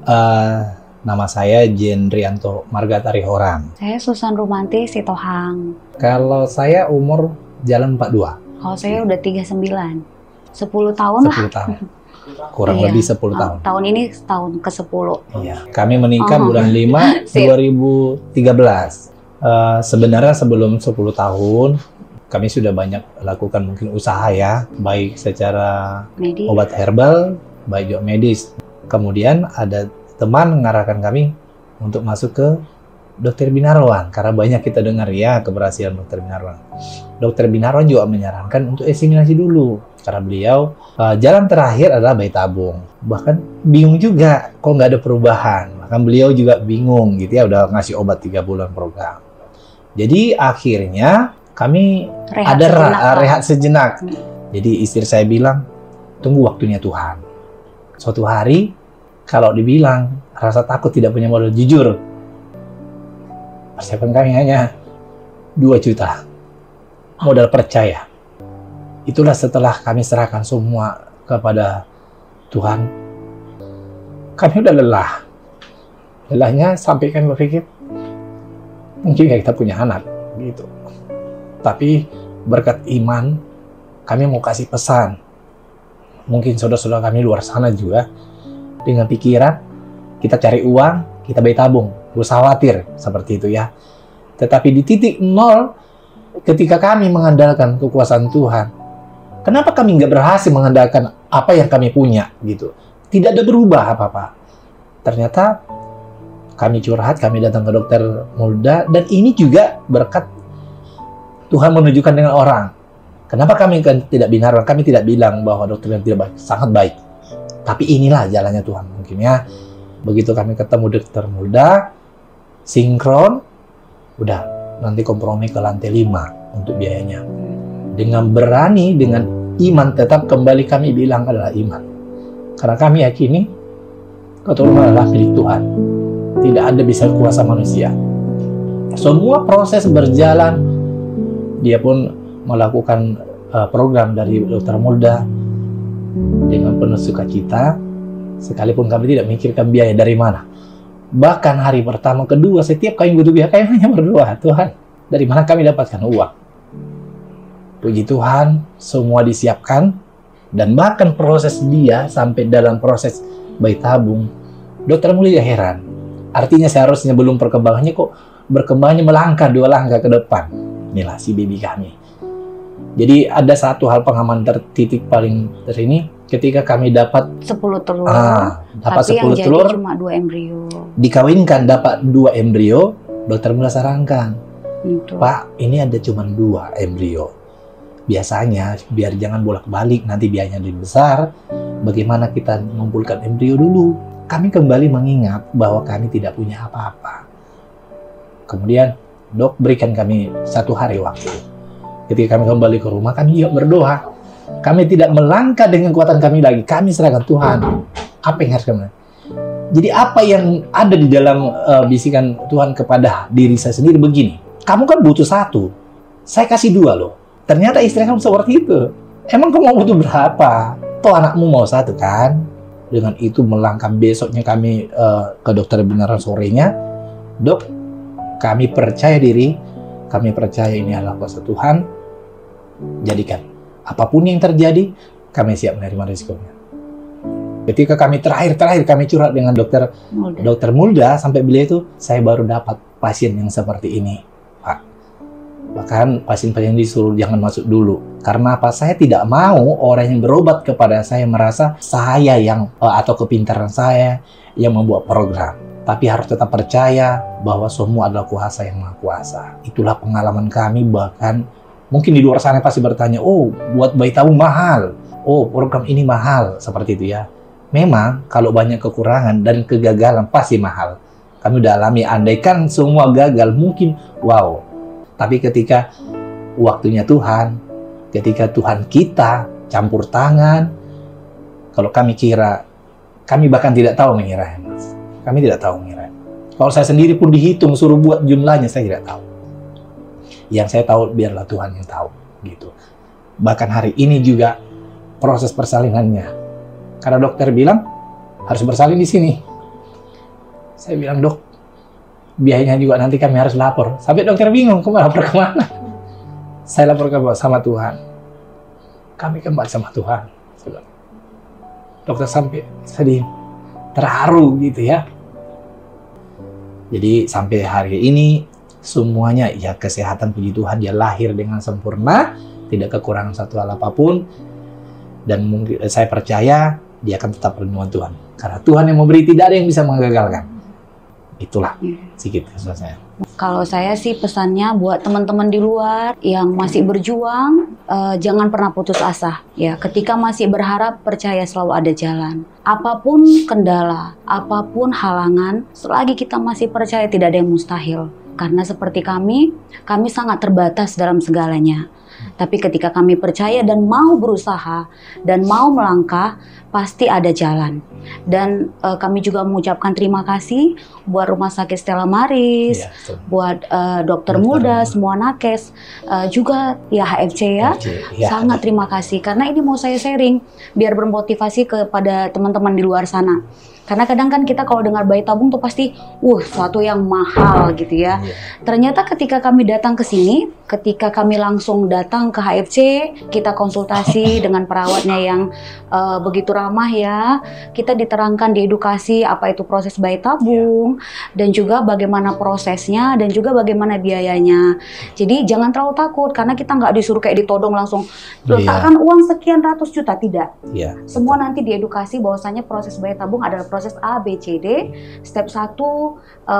Eh, Nama saya Jendrianto Margatari Horan. Saya Susan Rumanti Sitohang. Kalau saya umur jalan 42. Kalau saya udah 39. 10 tahun lah. 10 tahun. Kurang Iya. lebih 10 tahun. Tahun ini tahun ke-10. Iya. Kami menikah bulan 5 Sip. 2013. Sebenarnya sebelum 10 tahun kami sudah banyak lakukan mungkin usaha ya, baik secara Medis. obat herbal, baik juga medis. Kemudian ada teman mengarahkan kami untuk masuk ke Dokter Binarwan, karena banyak kita dengar ya keberhasilan Dokter Binarwan. Dokter Binarwan juga menyarankan untuk inseminasi dulu, karena beliau jalan terakhir adalah bayi tabung. Bahkan bingung juga kok nggak ada perubahan. Bahkan beliau juga bingung gitu ya, udah ngasih obat 3 bulan program. Jadi akhirnya kami rehat sejenak. Jadi istri saya bilang, tunggu waktunya Tuhan. Suatu hari kalau dibilang rasa takut tidak punya modal, jujur persiapan kami hanya 2 juta modal percaya. Itulah setelah kami serahkan semua kepada Tuhan, kami udah lelahnya sampai kami berpikir mungkin kita punya anak gitu. Tapi berkat iman kami mau kasih pesan, mungkin saudara-saudara kami luar sana juga dengan pikiran kita cari uang, kita bayi tabung, gak usah khawatir seperti itu ya. Tetapi di titik nol, ketika kami mengandalkan kekuasaan Tuhan, kenapa kami nggak berhasil mengandalkan apa yang kami punya gitu? Tidak ada berubah apa-apa. Ternyata kami curhat, kami datang ke Dokter Mulda, dan ini juga berkat Tuhan menunjukkan dengan orang. Kenapa kami kan tidak Binarwan? Kami tidak bilang bahwa dokter yang tidak baik, sangat baik. Tapi inilah jalannya Tuhan mungkin ya. Begitu kami ketemu Dokter Mulda, sinkron, udah nanti kompromi ke lantai 5 untuk biayanya. Dengan berani, dengan iman, tetap kembali kami bilang adalah iman. Karena kami yakini keturunan adalah milik Tuhan. Tidak ada bisa kuasa manusia. Semua proses berjalan, dia pun melakukan program dari Dokter Mulda dengan penuh sukacita, sekalipun kami tidak memikirkan biaya dari mana. Bahkan hari pertama, kedua, setiap kami butuh biaya, kami hanya berdoa, Tuhan, dari mana kami dapatkan uang? Puji Tuhan, semua disiapkan, dan bahkan proses dia sampai dalam proses bayi tabung, Dokter Mulda heran. Artinya seharusnya belum perkembangannya kok berkembangnya melangkah 2 langkah ke depan. Inilah si baby kami. Jadi ada satu hal pengalaman tertitik paling terini ketika kami dapat 10 telur. Dapat tapi 10 yang telur. jadi cuma 2 embrio. Dikawinkan dapat 2 embrio, dokter Mulda sarankan, Gitu. Pak, ini ada cuma 2 embrio. Biasanya biar jangan bolak-balik nanti biayanya lebih besar, bagaimana kita mengumpulkan embrio dulu. Kami kembali mengingat bahwa kami tidak punya apa-apa. Kemudian dok berikan kami 1 hari waktu. Ketika kami kembali ke rumah, kami juga berdoa. Kami tidak melangkah dengan kekuatan kami lagi. Kami serahkan Tuhan. Apa yang harus kami? Jadi apa yang ada di dalam bisikan Tuhan kepada diri saya sendiri begini. Kamu kan butuh 1. Saya kasih 2 loh. Ternyata istri kamu seperti itu. Emang kamu mau butuh berapa? Toh anakmu mau 1 kan? Dengan itu melangkah besoknya kami ke Dokter Binarwan sorenya. Dok, kami percaya diri. Kami percaya ini adalah kuasa Tuhan. Jadikan apapun yang terjadi, kami siap menerima risikonya. Ketika kami terakhir kami curhat dengan Dokter Mulda, sampai beliau itu, saya baru dapat pasien yang seperti ini, Pak. Bahkan pasien-pasien disuruh jangan masuk dulu. Karena apa? Saya tidak mau orang yang berobat kepada saya merasa saya yang atau kepintaran saya yang membuat program. Tapi harus tetap percaya bahwa semua adalah kuasa yang Maha Kuasa. Itulah pengalaman kami, bahkan mungkin di luar sana pasti bertanya, oh buat bayi tabung mahal, oh program ini mahal, seperti itu ya. Memang kalau banyak kekurangan dan kegagalan pasti mahal. Kami udah alami, andaikan semua gagal mungkin wow. Tapi ketika waktunya Tuhan, ketika Tuhan kita campur tangan, kalau kami kira, kami bahkan tidak tahu mengira, Mas. Kami tidak tahu mengira. Kalau saya sendiri pun dihitung, suruh buat jumlahnya, saya tidak tahu. Yang saya tahu, biarlah Tuhan yang tahu. Gitu. Bahkan hari ini juga proses persalinannya. Karena dokter bilang, harus bersalin di sini. Saya bilang, dok, biayanya juga nanti kami harus lapor. Sampai dokter bingung, kamu lapor kemana? Saya lapor sama Tuhan. Kami kembali sama Tuhan. Dokter sampai sedih, terharu gitu ya. Jadi sampai hari ini semuanya ya kesehatan, puji Tuhan, dia lahir dengan sempurna, tidak kekurangan satu hal apapun. Dan mungkin saya percaya dia akan tetap perlindungan Tuhan. Karena Tuhan yang memberi, tidak ada yang bisa menggagalkan. Itulah sedikit kesan saya. Kalau saya sih pesannya buat teman-teman di luar yang masih berjuang, jangan pernah putus asa. Ya, ketika masih berharap, percaya selalu ada jalan. Apapun kendala, apapun halangan, selagi kita masih percaya tidak ada yang mustahil. Karena seperti kami sangat terbatas dalam segalanya. Tapi ketika kami percaya dan mau berusaha dan mau melangkah, pasti ada jalan. Dan kami juga mengucapkan terima kasih buat Rumah Sakit Stella Maris, buat dokter muda, semua nakes, juga ya HFC ya. Sangat terima kasih karena ini mau saya sharing biar bermotivasi kepada teman-teman di luar sana. Karena kadang kan kita kalau dengar bayi tabung tuh pasti, suatu yang mahal gitu ya. Ternyata ketika kami datang ke sini, ketika kami langsung datang ke HFC, kita konsultasi dengan perawatnya yang begitu ramah ya. Kita diterangkan, diedukasi apa itu proses bayi tabung, dan juga bagaimana prosesnya, dan juga bagaimana biayanya. Jadi jangan terlalu takut, karena kita nggak disuruh kayak ditodong langsung, letakkan uang sekian ratus juta, tidak. Semua nanti diedukasi bahwasanya proses bayi tabung adalah proses A, B, C, D. Step 1,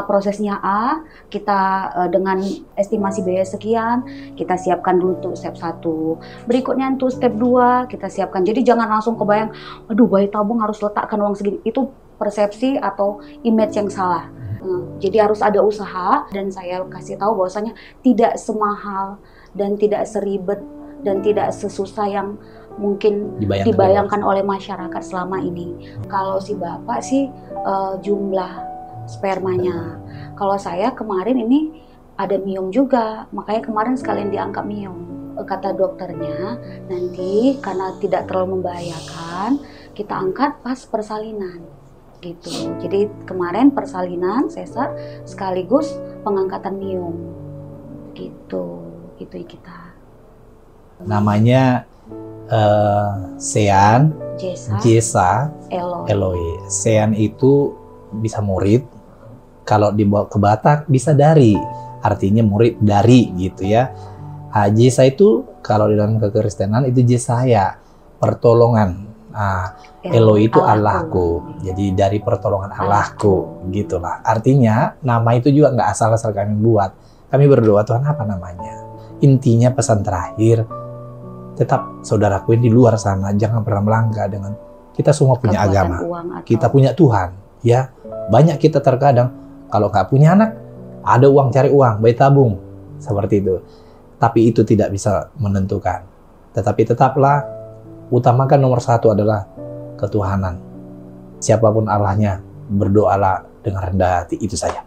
prosesnya A, kita dengan estimasi biaya sekian, kita siapkan dulu tuh step 1. Berikutnya tuh step 2, kita siapkan. Jadi jangan langsung kebayang, aduh bayi tabung harus letakkan uang segini. Itu persepsi atau image yang salah. Jadi harus ada usaha, dan saya kasih tahu bahwasanya tidak semahal dan tidak seribet dan tidak sesusah yang mungkin dibayangkan oleh masyarakat selama ini. Kalau si bapak sih jumlah spermanya. Kalau saya kemarin ini ada miom juga, makanya kemarin sekalian diangkat miom. Kata dokternya, nanti karena tidak terlalu membahayakan, kita angkat pas persalinan. Gitu. Jadi kemarin persalinan sesar sekaligus pengangkatan miom. Gitu kita. Namanya Sean, Jesa, Eloy. Sean itu bisa murid, kalau dibawa ke Batak bisa dari, artinya murid dari gitu ya. Jesa itu kalau di dalam kekristenan itu Jesaya, pertolongan. Eloy itu Allahku, jadi dari pertolongan Allahku, gitulah. Artinya nama itu juga nggak asal-asal kami buat. Kami berdoa, Tuhan apa namanya? Intinya pesan terakhir, tetap saudaraku di luar sana jangan pernah melanggar dengan kita semua punya agama, kita punya Tuhan ya. Banyak kita terkadang kalau nggak punya anak, ada uang, cari uang, bayi tabung seperti itu, tapi itu tidak bisa menentukan. Tetapi tetaplah utamakan nomor 1 adalah ketuhanan. Siapapun Allahnya, berdoalah dengan rendah hati, itu saja.